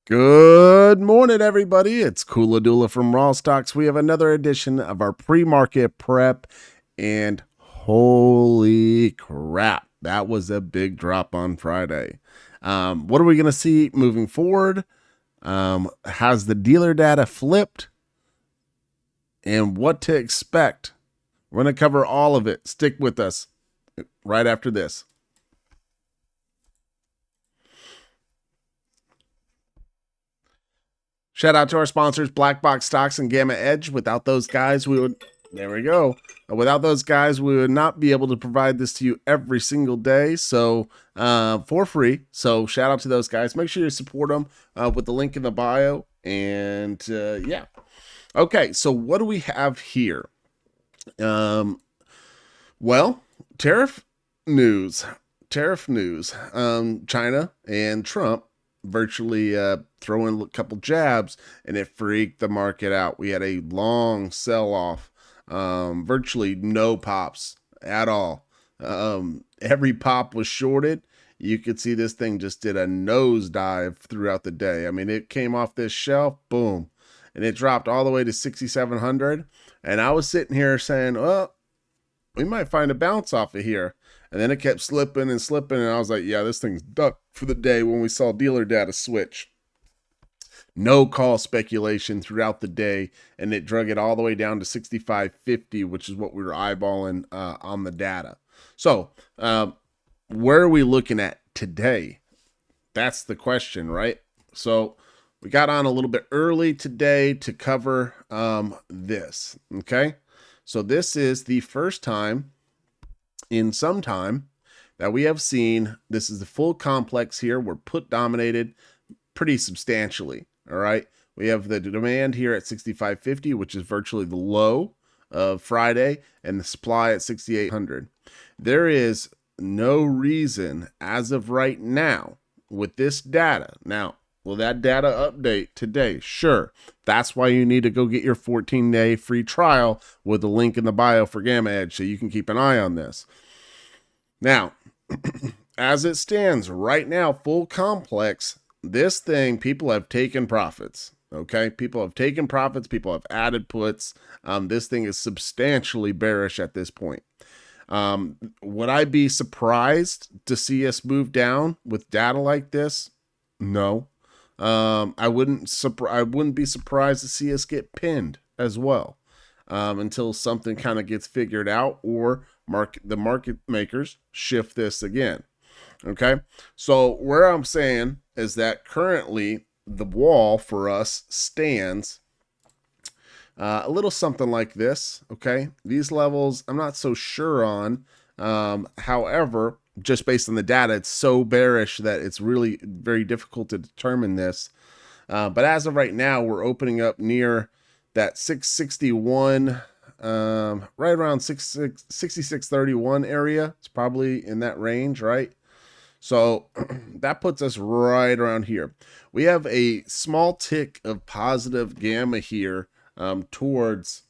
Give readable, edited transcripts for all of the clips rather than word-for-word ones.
Good morning, everybody. It's Kula Dula from RawStocks. We have another edition of our pre-market prep, and holy crap, that was a big drop on Friday. What are we going to see moving forward? Has the dealer data flipped? And what to expect? We're going to cover all of it. Stick with us right after this. Shout out to our sponsors, Black Box Stocks and GammaEdge. Without those guys, there we go. Without those guys, we would not be able to provide this to you every single day. So for free. So shout out to those guys. Make sure you support them with the link in the bio. And yeah. Okay, so what do we have here? Well, tariff news. China and Trump virtually throw in a couple jabs, and it freaked the market out. We had a long sell-off, virtually no pops at all. Every pop was shorted. You could see this thing just did a nosedive throughout the day. I mean, it came off this shelf, boom, and it dropped all the way to 6,700. And I was sitting here saying, well, we might find a bounce off of here. And then it kept slipping and slipping, and I was like, yeah, this thing's ducked for the day when we saw dealer data switch. No call speculation throughout the day, and it drug it all the way down to 65.50, which is what we were eyeballing on the data. So where are we looking at today? That's the question, right? So we got on a little bit early today to cover this, okay? So this is the first time in some time that we have seen, this is the full complex here. We're put dominated pretty substantially. All right. We have the demand here at 65.50, which is virtually the low of Friday, and the supply at 6,800. There is no reason as of right now with this data. Now, will that data update today? Sure. That's why you need to go get your 14-day free trial with the link in the bio for GammaEdge so you can keep an eye on this. Now, as it stands right now, full complex, this thing, people have taken profits. Okay, people have taken profits. People have added puts. This thing is substantially bearish at this point. Would I be surprised to see us move down with data like this? No. I wouldn't be surprised to see us get pinned as well until something kind of gets figured out, or the market makers shift this again. Okay, so where I'm saying is that currently the wall for us stands a little something like this. Okay, these levels I'm not so sure on. However, just based on the data, it's so bearish that it's really very difficult to determine this. But as of right now, we're opening up near that 661, right around 66.31 area. It's probably in that range, right? So that puts us right around here. We have a small tick of positive gamma here towards,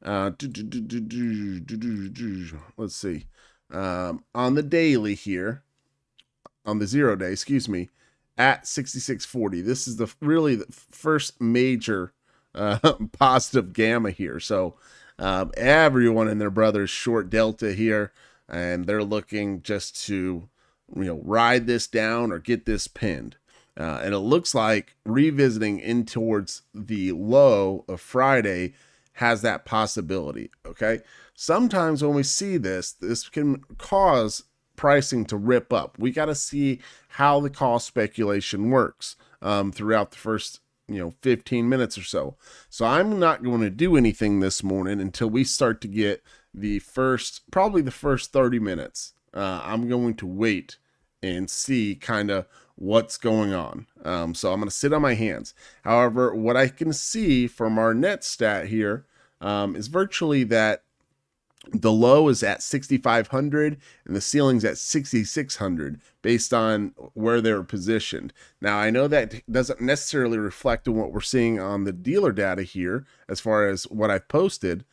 let's see, on the daily here, on the 0 day, excuse me, at 66.40. This is really the first major positive gamma here. So everyone and their brother's short delta here, and they're looking just to, ride this down or get this pinned. And it looks like revisiting in towards the low of Friday has that possibility. Okay, sometimes when we see this can cause pricing to rip up. We got to see how the call speculation works throughout the first 15 minutes or so. So I'm not going to do anything this morning until we start to get probably the first 30 minutes. I'm going to wait and see kind of what's going on. So I'm going to sit on my hands. However, what I can see from our net stat here is virtually that the low is at 6,500 and the ceiling's at 6,600 based on where they're positioned. Now, I know that doesn't necessarily reflect on what we're seeing on the dealer data here as far as what I've posted.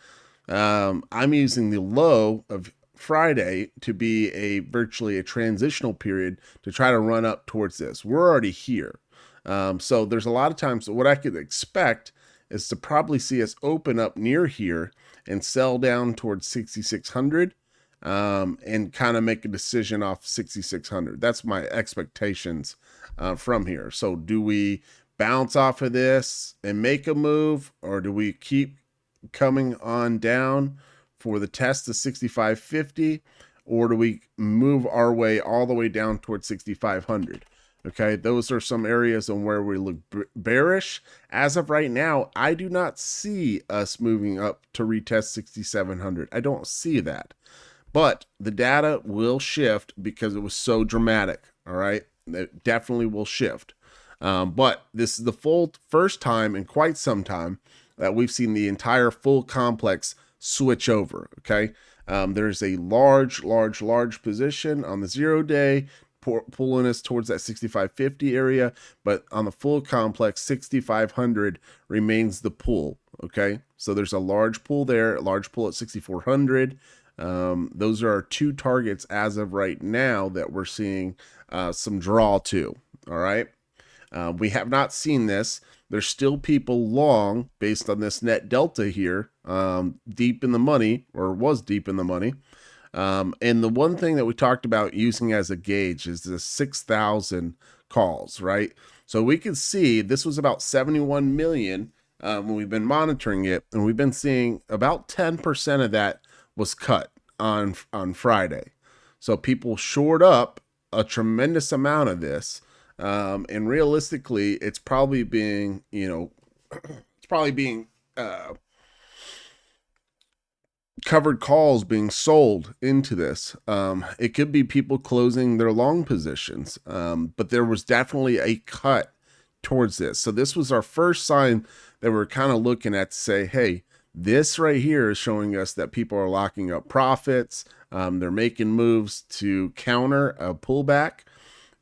I'm using the low of Friday to be virtually a transitional period to try to run up towards this. We're already here. So there's a lot of times what I could expect is to probably see us open up near here and sell down towards 6,600 and kind of make a decision off 6,600. That's my expectations from here. So do we bounce off of this and make a move, or do we keep coming on down for the test of 6,550, or do we move our way all the way down towards 6,500? Okay, those are some areas on where we look bearish. As of right now, I do not see us moving up to retest 6,700. I don't see that. But the data will shift because it was so dramatic, all right? It definitely will shift. But this is the first time in quite some time that we've seen the entire full complex switch over, okay? There's a large position on the 0-day, pulling us towards that 6,550 area, but on the full complex, 6,500 remains the pull, okay? So there's a large pull there, a large pull at 6,400. Those are our two targets as of right now that we're seeing some draw to, all right? We have not seen this. There's still people long based on this net delta here, deep in the money, or was deep in the money. And the one thing that we talked about using as a gauge is the 6,000 calls, right? So we can see this was about 71 million when we've been monitoring it, and we've been seeing about 10% of that was cut on Friday. So people shored up a tremendous amount of this. And realistically, it's probably being, covered calls being sold into this. It could be people closing their long positions, but there was definitely a cut towards this. So this was our first sign that we're kind of looking at to say, hey, this right here is showing us that people are locking up profits. They're making moves to counter a pullback.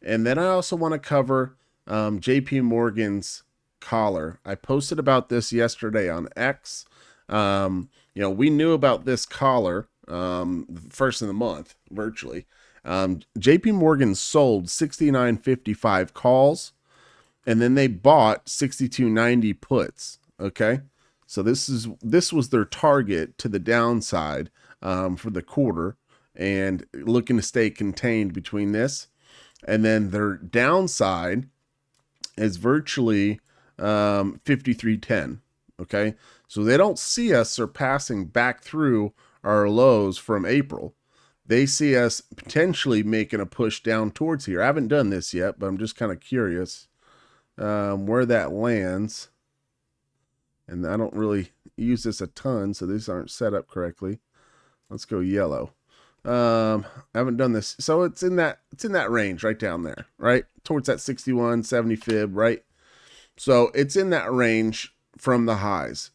And then I also want to cover JP Morgan's collar. I posted about this yesterday on X. We knew about this collar first in the month, virtually. JP Morgan sold 69.55 calls, and then they bought 62.90 puts. Okay, so this was their target to the downside for the quarter, and looking to stay contained between this. And then their downside is virtually 53.10. Okay, so they don't see us surpassing back through our lows from April. They see us potentially making a push down towards here. I haven't done this yet, but I'm just kind of curious where that lands. And I don't really use this a ton, so these aren't set up correctly. Let's go yellow. I haven't done this, so it's in that range right down there, right towards that 61.70 fib, right? So it's in that range from the highs.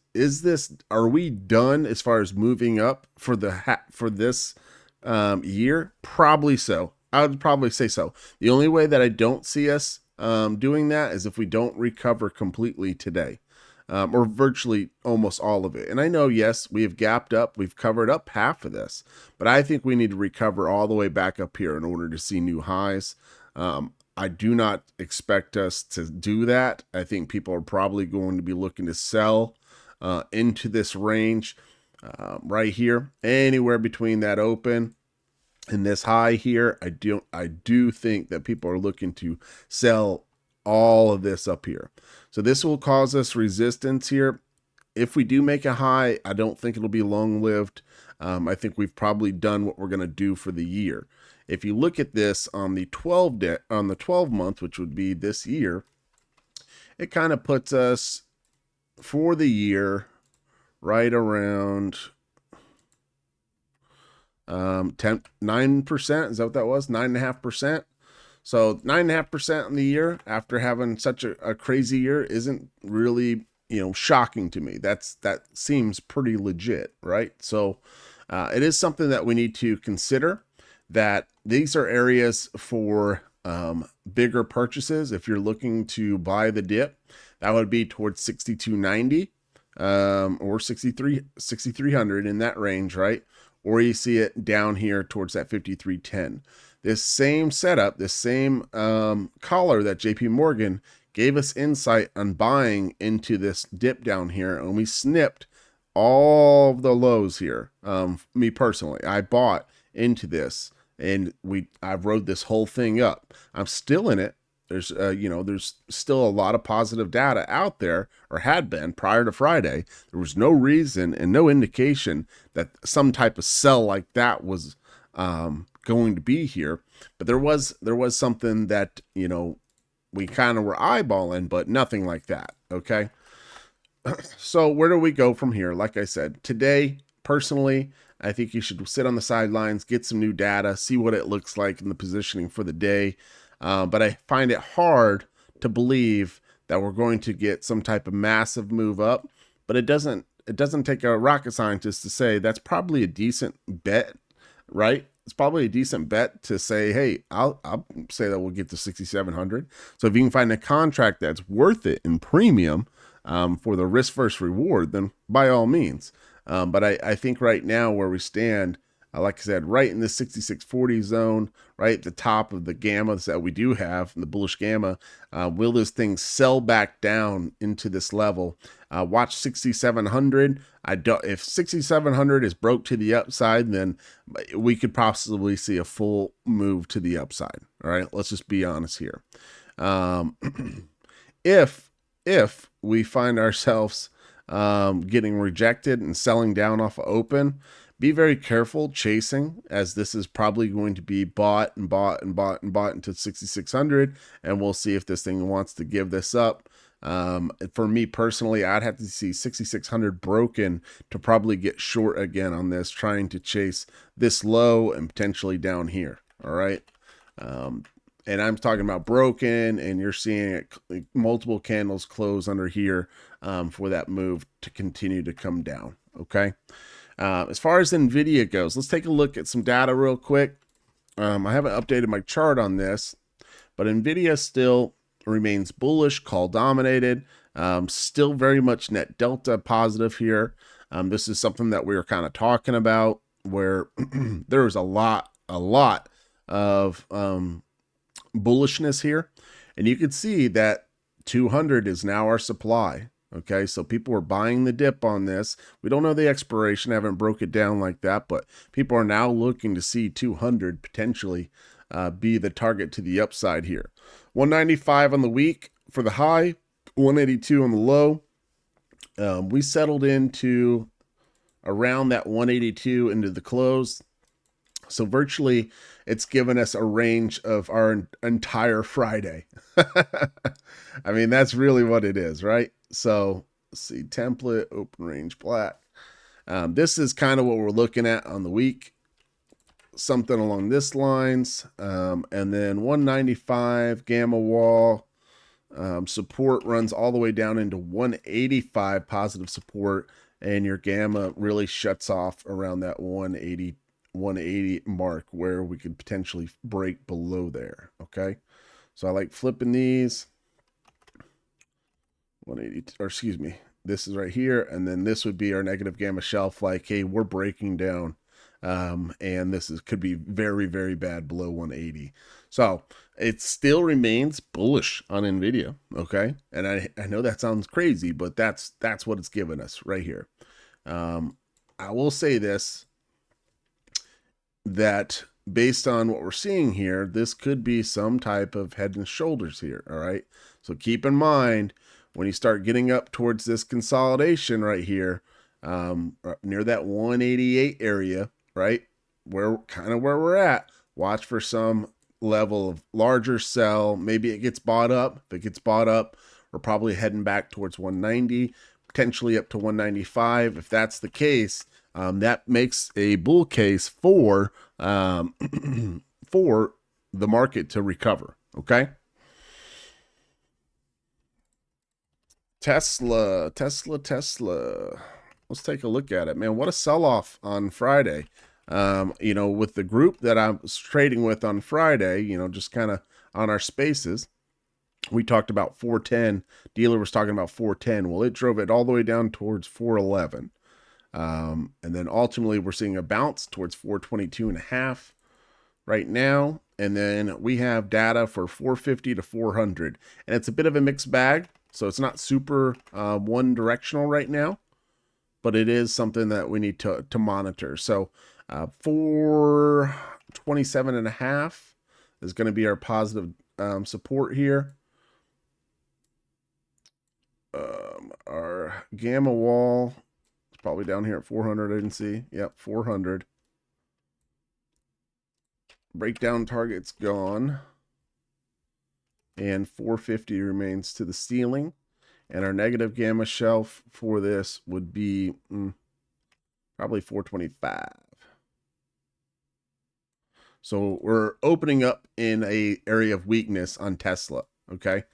Are we done as far as moving up for this year? Probably so. I would probably say so. The only way that I don't see us doing that is if we don't recover completely today. Or virtually almost all of it. And I know, yes, we have gapped up. We've covered up half of this. But I think we need to recover all the way back up here in order to see new highs. I do not expect us to do that. I think people are probably going to be looking to sell into this range right here. Anywhere between that open and this high here, I do think that people are looking to sell all of this up here. So this will cause us resistance here. If we do make a high, I don't think it'll be long-lived. I think we've probably done what we're going to do for the year. If you look at this on the 12 month, which would be this year, it kind of puts us for the year right around 9%. Is that what that was? 9.5%. So 9.5% in the year after having such a crazy year isn't really, shocking to me. That seems pretty legit, right? So it is something that we need to consider, that these are areas for bigger purchases. If you're looking to buy the dip, that would be towards 62.90 or 6,300 in that range, right? or you see it down here towards that 53.10. This same setup, this same collar that JP Morgan gave us insight on buying into this dip down here, and we snipped all of the lows here. Me personally, I bought into this, and I rode this whole thing up. I'm still in it. There's there's still a lot of positive data out there, or had been prior to Friday. There was no reason and no indication that some type of sell like that was going to be here. But there was something that we kind of were eyeballing, but nothing like that. Okay. So where do we go from here? Like I said, today, personally, I think you should sit on the sidelines, get some new data, see what it looks like in the positioning for the day. But I find it hard to believe that we're going to get some type of massive move up. But it doesn't take a rocket scientist to say that's probably a decent bet, right? It's probably a decent bet to say, hey, I'll say that we'll get to 6,700. So if you can find a contract that's worth it in premium for the risk versus reward, then by all means. But I think right now where we stand, like I said, right in the 6640 zone, right at the top of the gammas that we do have, the bullish gamma, will this thing sell back down into this level? Watch 6,700. If 6,700 is broke to the upside, then we could possibly see a full move to the upside. All right, let's just be honest here. If we find ourselves getting rejected and selling down off of open, be very careful chasing, as this is probably going to be bought and bought and bought and bought into 6,600, and we'll see if this thing wants to give this up. For me personally, I'd have to see 6,600 broken to probably get short again on this, trying to chase this low and potentially down here. All right. And I'm talking about broken, and you're seeing it, multiple candles close under here for that move to continue to come down. Okay. As far as NVIDIA goes, let's take a look at some data real quick. I haven't updated my chart on this, but NVIDIA still remains bullish, call dominated, still very much net delta positive here. This is something that we were kind of talking about, where there was a lot of bullishness here, and you can see that 200 is now our supply. Okay, so people are buying the dip on this. We don't know the expiration, I haven't broke it down like that, but people are now looking to see 200 potentially be the target to the upside here. 195 on the week for the high, 182 on the low. We settled into around that 182 into the close. So virtually it's given us a range of our entire Friday. I mean, that's really what it is, right? So let's see, template, open range black. This is kind of what we're looking at on the week. Something along this lines. And then 195 gamma wall. Support runs all the way down into 185 positive support. And your gamma really shuts off around that 180 mark, where we could potentially break below there. Okay, so I like flipping these. 180, or excuse me, this is right here, and then this would be our negative gamma shelf, like, hey, we're breaking down, and this could be very, very bad below 180. So it still remains bullish on NVIDIA. Okay, and I know that sounds crazy, but that's what it's given us right here. I will say this, that based on what we're seeing here, this could be some type of head and shoulders here. All right, so keep in mind when you start getting up towards this consolidation right here, near that 188 area, right, where we're at, watch for some level of larger sell. Maybe it gets bought up. If it gets bought up, we're probably heading back towards 190, potentially up to 195. If that's the case, that makes a bull case for for the market to recover. Okay. Tesla. Let's take a look at it, man. What a sell-off on Friday. With the group that I was trading with on Friday, just kind of on our spaces, we talked about 410. Dealer was talking about 410. Well, it drove it all the way down towards 411. And then ultimately we're seeing a bounce towards 422.5 right now. And then we have data for 450 to 400. And it's a bit of a mixed bag. So it's not super one directional right now, but it is something that we need to monitor. So 427.5 is going to be our positive support here. Our gamma wall is probably down here at 400. I didn't see. Yep, 400. Breakdown target's gone. And 450 remains to the ceiling. And our negative gamma shelf for this would be probably 425. So we're opening up in a area of weakness on Tesla. Okay.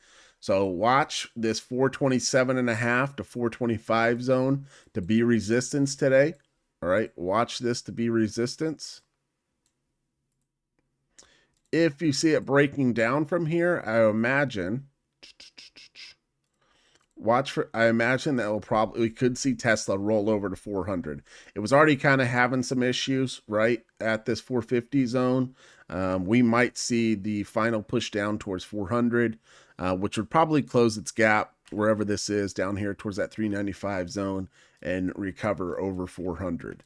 So watch this 427.5 to 425 zone to be resistance today. All right. Watch this to be resistance. If you see it breaking down from here, I imagine I imagine that we could see Tesla roll over to 400. It was already kind of having some issues, right, at this 450 zone. We might see the final push down towards 400, which would probably close its gap wherever this is down here towards that 395 zone and recover over 400.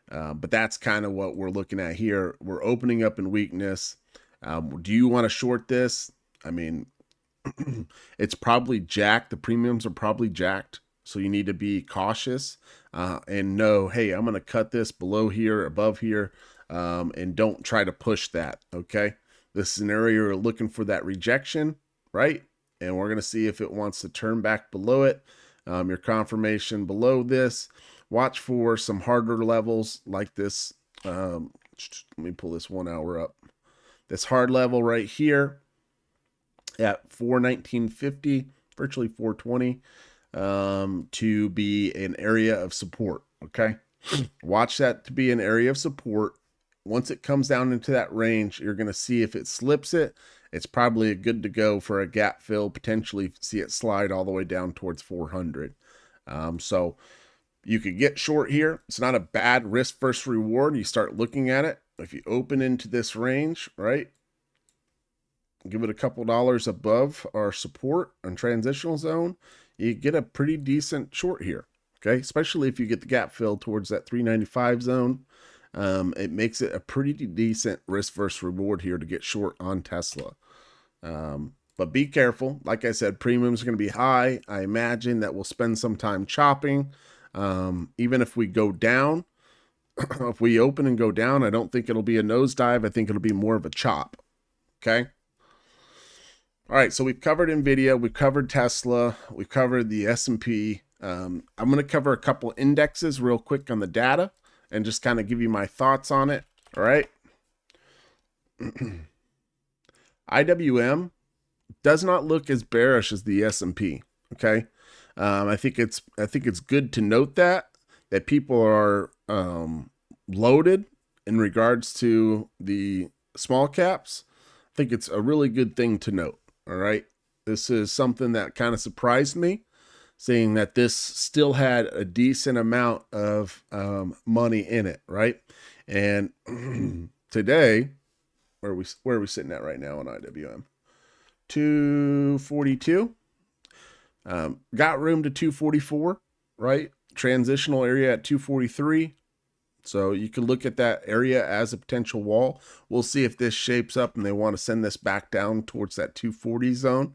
But that's kind of what we're looking at here. We're opening up in weakness. Do you want to short this? I mean, it's probably jacked. The premiums are probably jacked. So you need to be cautious and know, hey, I'm going to cut this below here, above here, and don't try to push that. Okay. This scenario, you're looking for that rejection, right? And we're going to see if it wants to turn back below it. Your confirmation below this. Watch for some harder levels like this. Let me pull this 1 hour up. This hard level right here at 419.50, virtually 420, to be an area of support. Okay. Watch that to be an area of support. Once it comes down into that range, you're going to see if it slips it, it's probably good to go for a gap fill, potentially see it slide all the way down towards 400. So you could get short here. It's not a bad risk versus reward. You start looking at it. If you open into this range, right, give it a couple dollars above our support and transitional zone, you get a pretty decent short here. Okay, especially if you get the gap fill towards that 395 zone. It makes it a pretty decent risk versus reward here to get short on Tesla. But be careful. Like I said, premiums are going to be high. I imagine that we'll spend some time chopping. Even if we go down, if we open and go down, I don't think it'll be a nosedive. I think it'll be more of a chop. Okay. All right. So we've covered NVIDIA. We've covered Tesla. We've covered the S&P. I'm going to cover a couple indexes real quick on the data and just kind of give you my thoughts on it. All right. IWM does not look as bearish as the S&P. Okay. I think it's good to note that people are loaded in regards to the small caps. I think it's a really good thing to note. All right. This is something that kind of surprised me, saying that this still had a decent amount of money in it. Right. And today, where are we sitting at right now on IWM? 242. Got room to 244, right? Transitional area at 243. So you can look at that area as a potential wall. We'll see if this shapes up and they want to send this back down towards that 240 zone.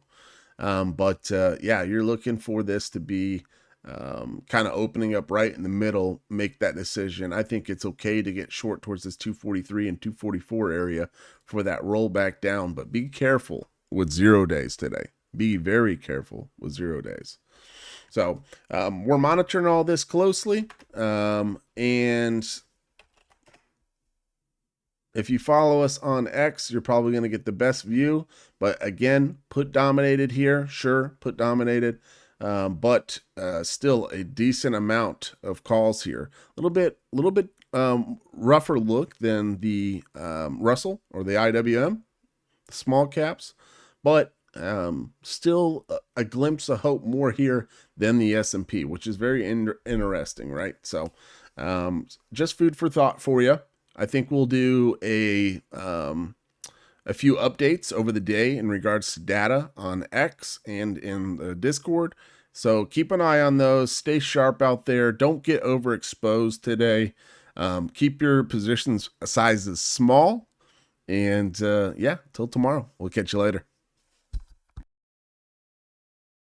Yeah, you're looking for this to be kind of opening up right in the middle, make that decision. I think it's okay to get short towards this 243 and 244 area for that roll back down, but be careful with 0 days today. Be very careful with 0 days. So we're monitoring all this closely. And if you follow us on X, you're probably going to get the best view. But again, put dominated here. Sure, put dominated. But still a decent amount of calls here. A little bit rougher look than the Russell or the IWM, the small caps. But still a glimpse of hope more here than the S&P, which is very interesting, right? So Just food for thought for you. I think we'll do a few updates over the day in regards to data on X and in the Discord. So keep an eye on those. Stay sharp out there. Don't get overexposed today. Keep your positions sizes small. And yeah, till tomorrow. We'll catch you later.